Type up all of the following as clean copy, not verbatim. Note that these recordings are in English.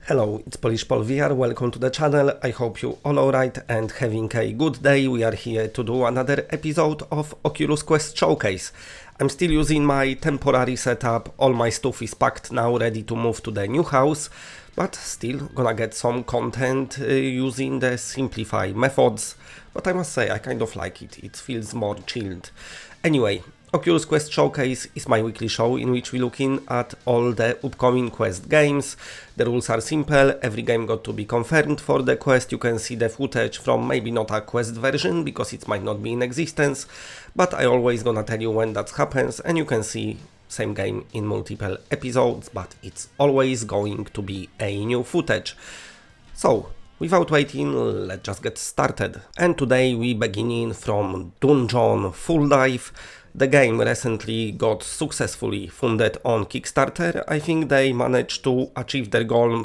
Hello, it's Polish Pol VR, welcome to the channel. I hope you all alright and having a good day. We are here to do another episode of Oculus Quest Showcase. I'm still using my temporary setup, all my stuff is packed now, ready to move to the new house, but still gonna get some content using the simplify methods, but I must say I kind of like it, it feels more chilled. Anyway, Oculus Quest Showcase is my weekly show in which we're looking at all the upcoming Quest games. The rules are simple, every game got to be confirmed for the Quest. You can see the footage from maybe not a Quest version because it might not be in existence, but I always gonna tell you when that happens and you can see same game in multiple episodes, but it's always going to be a new footage. So, without waiting, let's just get started. And today we beginning from Dungeon Full Dive. The game recently got successfully funded on Kickstarter. I think they managed to achieve their goal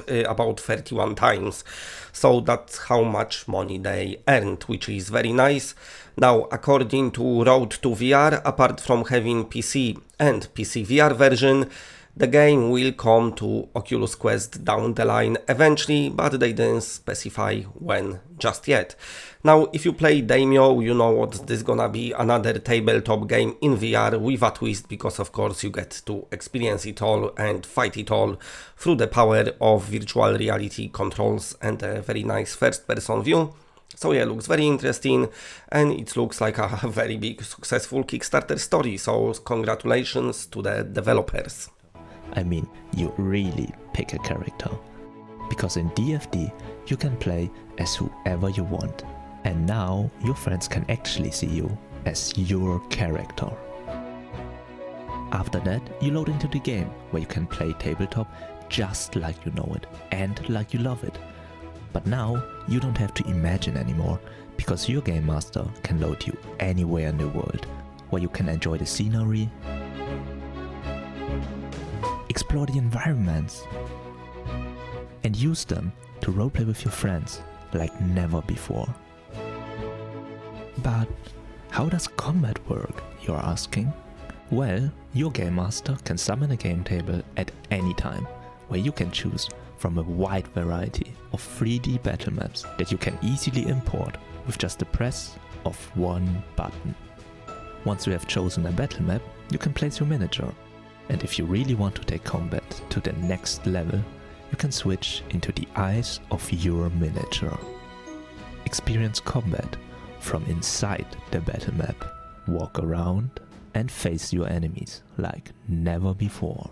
about 31 times. So that's how much money they earned, which is very nice. Now, according to Road to VR, apart from having PC and PC VR version, the game will come to Oculus Quest down the line eventually, but they didn't specify when just yet. Now, if you play Daimyo, you know what this gonna be, another tabletop game in VR with a twist, because of course you get to experience it all and fight it all through the power of virtual reality controls and a very nice first-person view. So yeah, looks very interesting and it looks like a very big successful Kickstarter story, so congratulations to the developers. I mean, you really pick a character. Because in DFD, you can play as whoever you want. And now your friends can actually see you as your character. After that, you load into the game, where you can play tabletop just like you know it and like you love it. But now, you don't have to imagine anymore, because your game master can load you anywhere in the world, where you can enjoy the scenery, explore the environments, and use them to roleplay with your friends like never before. But how does combat work, you're asking? Well, your game master can summon a game table at any time, where you can choose from a wide variety of 3D battle maps that you can easily import with just the press of one button. Once you have chosen a battle map, you can place your miniature. And if you really want to take combat to the next level, you can switch into the eyes of your miniature. Experience combat from inside the battle map. Walk around and face your enemies like never before.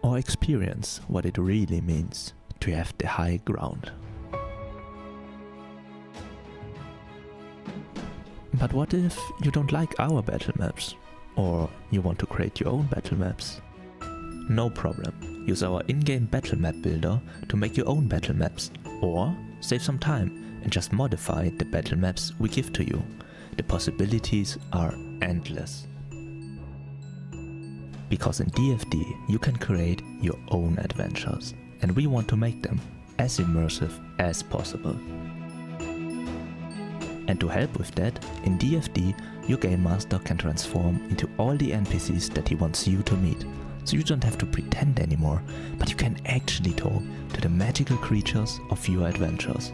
Or experience what it really means to have the high ground. But what if you don't like our battle maps? Or you want to create your own battle maps? No problem, use our in-game battle map builder to make your own battle maps, or save some time and just modify the battle maps we give to you. The possibilities are endless. Because in DFD you can create your own adventures, and we want to make them as immersive as possible. And to help with that, in DFD, your game master can transform into all the NPCs that he wants you to meet. So you don't have to pretend anymore, but you can actually talk to the magical creatures of your adventures.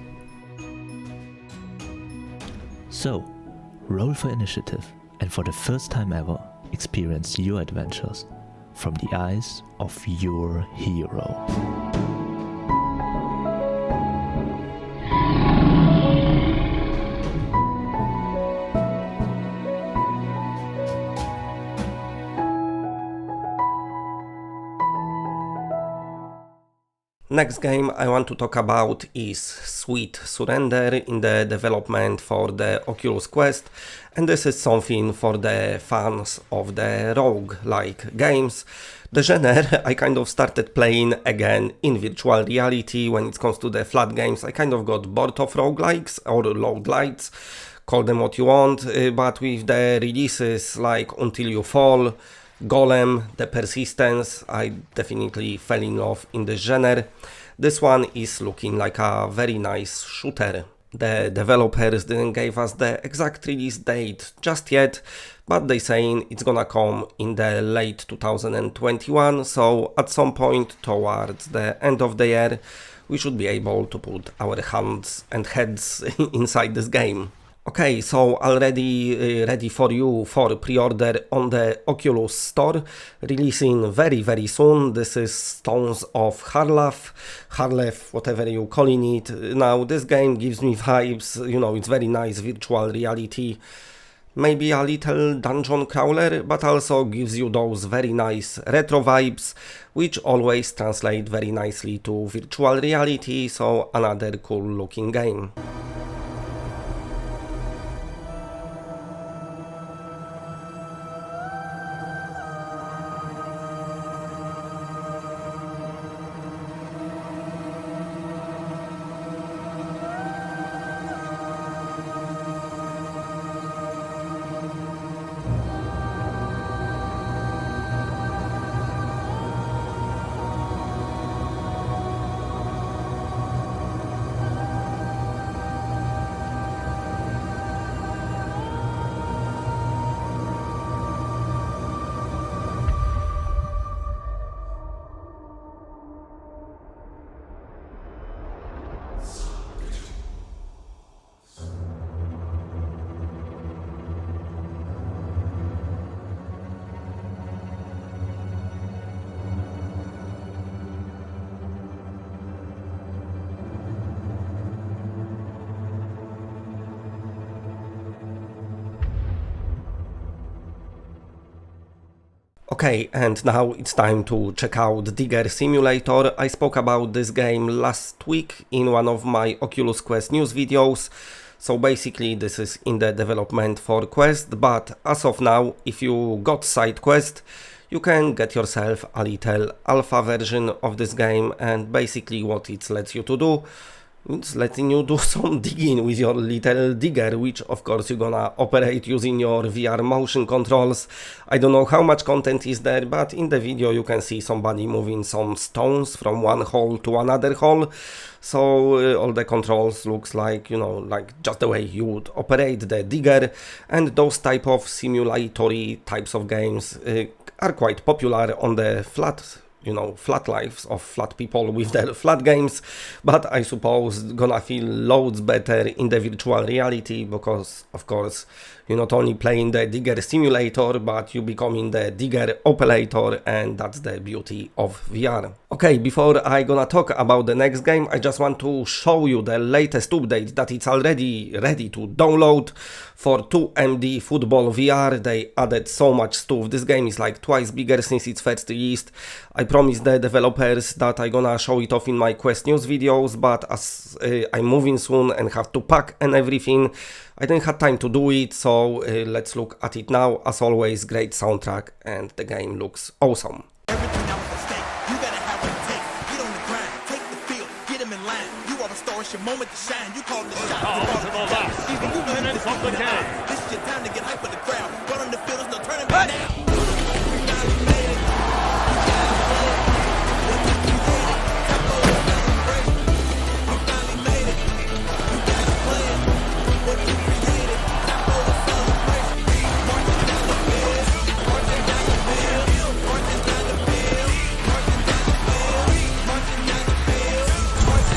So, roll for initiative and for the first time ever, experience your adventures from the eyes of your hero. Next game I want to talk about is Sweet Surrender in the development for the Oculus Quest, and this is something for the fans of the rogue-like games. The genre I kind of started playing again in virtual reality. When it comes to the flat games, I kind of got bored of roguelikes or roguelites, call them what you want, but with the releases like Until You Fall, Golem, The Persistence, I definitely fell in love in the genre. This one is looking like a very nice shooter. The developers didn't give us the exact release date just yet, but they saying it's gonna come in the late 2021, so at some point towards the end of the year we should be able to put our hands and heads inside this game. Okay, so already ready for you for pre-order on the Oculus Store, releasing very soon. This is Stones of Harlath, whatever you calling it. Now this game gives me vibes, you know, it's very nice virtual reality, maybe a little dungeon crawler, but also gives you those very nice retro vibes, which always translate very nicely to virtual reality, so another cool looking game. Okay, and now it's time to check out Digger Simulator. I spoke about this game last week in one of my Oculus Quest news videos. So basically this is in the development for Quest, but as of now, if you got side quest, you can get yourself a little alpha version of this game, and basically what it lets you to do, it's letting you do some digging with your little digger, which of course you're gonna operate using your VR motion controls. I don't know how much content is there, but in the video you can see somebody moving some stones from one hole to another hole. So all the controls looks like, you know, like just the way you would operate the digger, and those type of simulatory types of games are quite popular on the flat lives of flat people with their flat games, but I suppose gonna feel loads better in the virtual reality, because of course you're not only playing the digger simulator, but you becoming the digger operator, and that's the beauty of VR. Okay, before I gonna talk about the next game, I just want to show you the latest update that it's already ready to download for 2MD Football VR. They added so much stuff. This game is like twice bigger since its first release. I promised the developers that I'm gonna show it off in my Quest news videos, but as I'm moving soon and have to pack and everything, I didn't have time to do it, so let's look at it now. As always, great soundtrack, and the game looks awesome. Everything now is at stake. You gotta have what it takes. Get on the grind, take the field, get him in line. You are the star, it's your moment to shine. You call the shot. Even you minutes of the game. This is your time to get hype for the crowd. Run on the field, it's no turning back now. We finally made it. You gotta play it. What you created, tempo is celebration. We finally made it. You gotta play it. What you created, tempo is celebration. Marching down the field, marching down the field, marching down the field, marching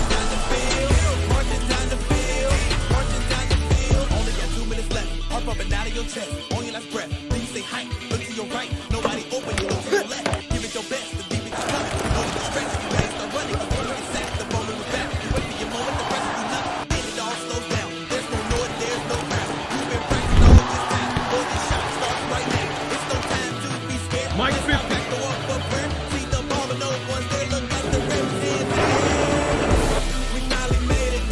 down the field, marching down the field, marching down the field, marching down the field, marching down the field. Only got 2 minutes left. Heart pumping out of your chest, on your last breath. Then you say hi, look to your right. Nobody open, you look to your left. Give it your best, the demons are coming. Know the stretch, you ready, start running. You want to get sacked, the moment was back. You wait for your moment, the rest do nothing. And it all slows down. There's no noise, there's no crowd. You've been practicing all of this time. Boy, this shot starts right now. It's no time to be scared. Mike 50. Back go up for prayer. See the ball, but no one's there. Look like the Rams in the air. We finally made it.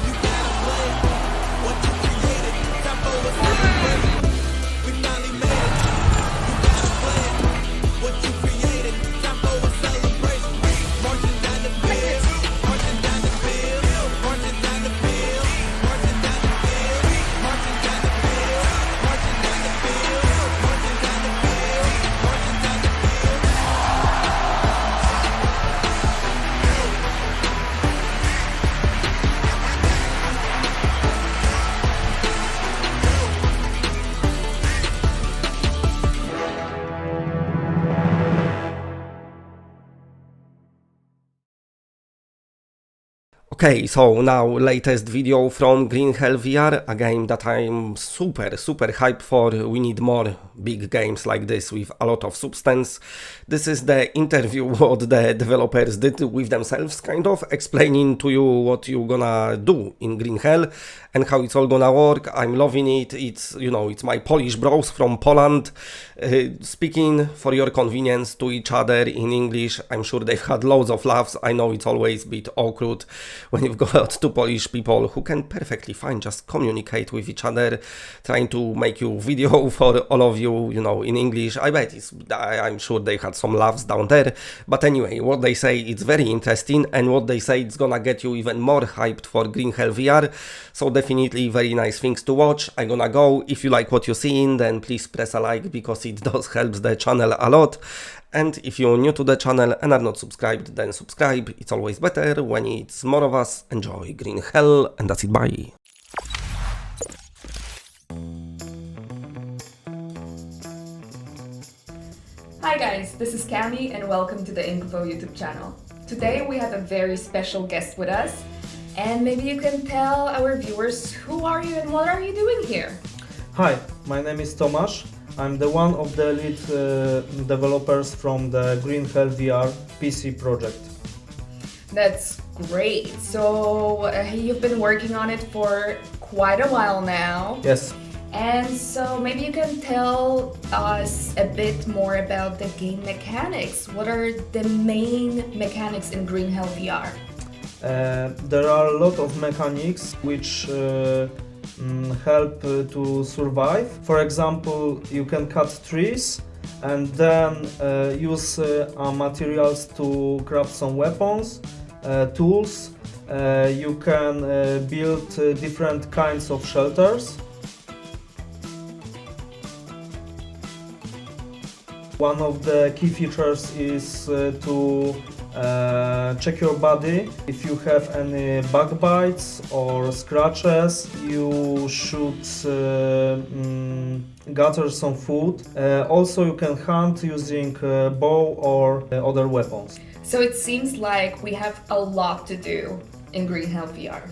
You gotta play it. What you created, tempo is celebration. We finally made it. You gotta play it. What you created, tempo is celebration. Marching down the field, marching down the field, marching down the field, marching down the field, marching down the field, marching down the field, marching down the field, marching down the Okay, so now latest video from Green Hell VR, a game that I'm super hyped for. We need more big games like this with a lot of substance. This is the interview what the developers did with themselves, kind of explaining to you what you're gonna do in Green Hell and how it's all gonna work. I'm loving it. It's, you know, it's my Polish bros from Poland speaking for your convenience to each other in English. I'm sure they've had loads of laughs. I know it's always a bit awkward when you've got two Polish people who can perfectly fine just communicate with each other, trying to make you video for all of you, you know, in English. I'm sure they had some laughs down there. But anyway, what they say, it's very interesting, and what they say, it's gonna get you even more hyped for Green Hell VR. So definitely very nice things to watch. I'm gonna go. If you like what you're seeing, then please press a like, because it does help the channel a lot. And if you're new to the channel and are not subscribed, then subscribe. It's always better when it's more of us. Enjoy Green Hell, and that's it, bye. Hi guys, this is Cami and welcome to the Info YouTube channel. Today we have a very special guest with us, and maybe you can tell our viewers who are you and what are you doing here? Hi, my name is Tomasz. I'm the one of the lead developers from the Green Hell VR PC project. That's great. So you've been working on it for quite a while now. Yes. And so maybe you can tell us a bit more about the game mechanics. What are the main mechanics in Green Hell VR? There are a lot of mechanics which help to survive. For example, you can cut trees and then use materials to craft some weapons, tools. You can build different kinds of shelters. One of the key features is to check your body. If you have any bug bites or scratches, you should gather some food. Also, you can hunt using bow or other weapons. So it seems like we have a lot to do in Green Hell VR.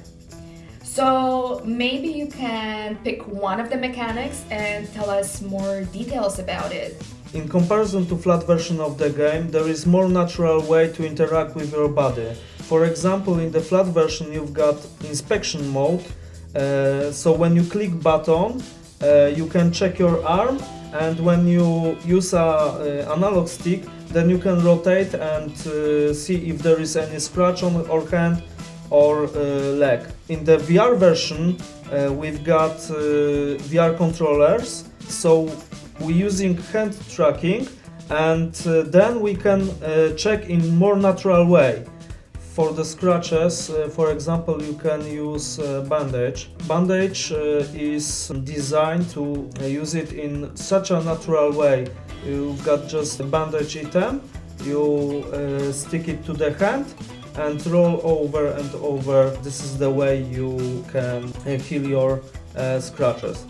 So maybe you can pick one of the mechanics and tell us more details about it. In comparison to flat version of the game, there is more natural way to interact with your body. For example, in the flat version you've got inspection mode, so when you click button, you can check your arm, and when you use a analog stick, then you can rotate and see if there is any scratch on your hand or leg. In the VR version, we've got VR controllers, so we're using hand tracking, and then we can check in more natural way. For the scratches, for example, you can use bandage. Bandage is designed to use it in such a natural way. You've got just a bandage item, you stick it to the hand and roll over and over. This is the way you can heal your scratches.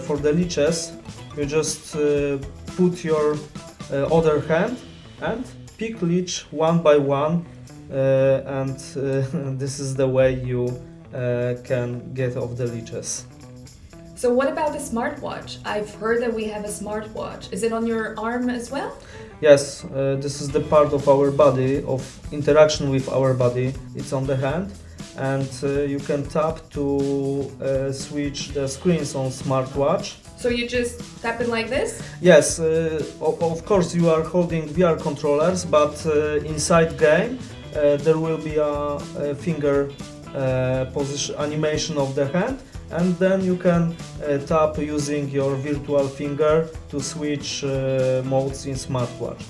For the leeches, you just put your other hand and pick leech one by one, and this is the way you can get off the leeches. So what about the smartwatch? I've heard that we have a smartwatch. Is it on your arm as well? Yes, this is the part of our body, of interaction with our body. It's on the hand, and you can tap to switch the screens on smartwatch. So you just tap it like this? Yes, of course you are holding VR controllers, but inside game there will be a finger position animation of the hand, and then you can tap using your virtual finger to switch modes in smartwatch.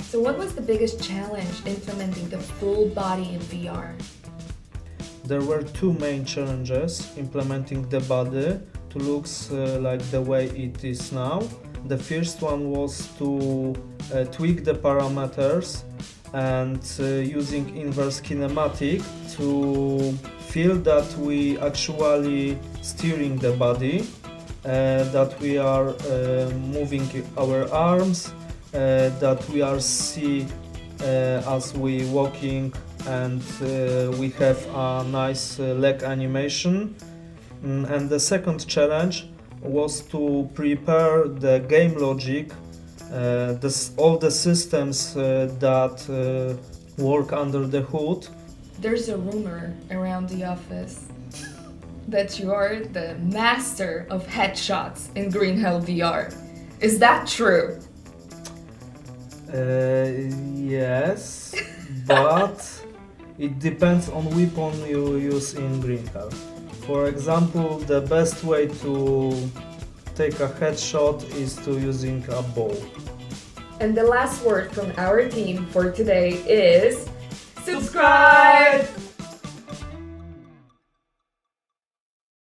So what was the biggest challenge implementing the full body in VR? There were two main challenges implementing the body to look like the way it is now. The first one was to tweak the parameters and using inverse kinematic to feel that we actually steering the body, that we are moving our arms, that we are see as we walking and we have a nice leg animation. And the second challenge was to prepare the game logic, all the systems that work under the hood. There's a rumor around the office that you are the master of headshots in Green Hell VR. Is that true? Yes, but it depends on weapon you use in Green Hell. For example, the best way to take a headshot is to using a bow. And the last word from our team for today is subscribe!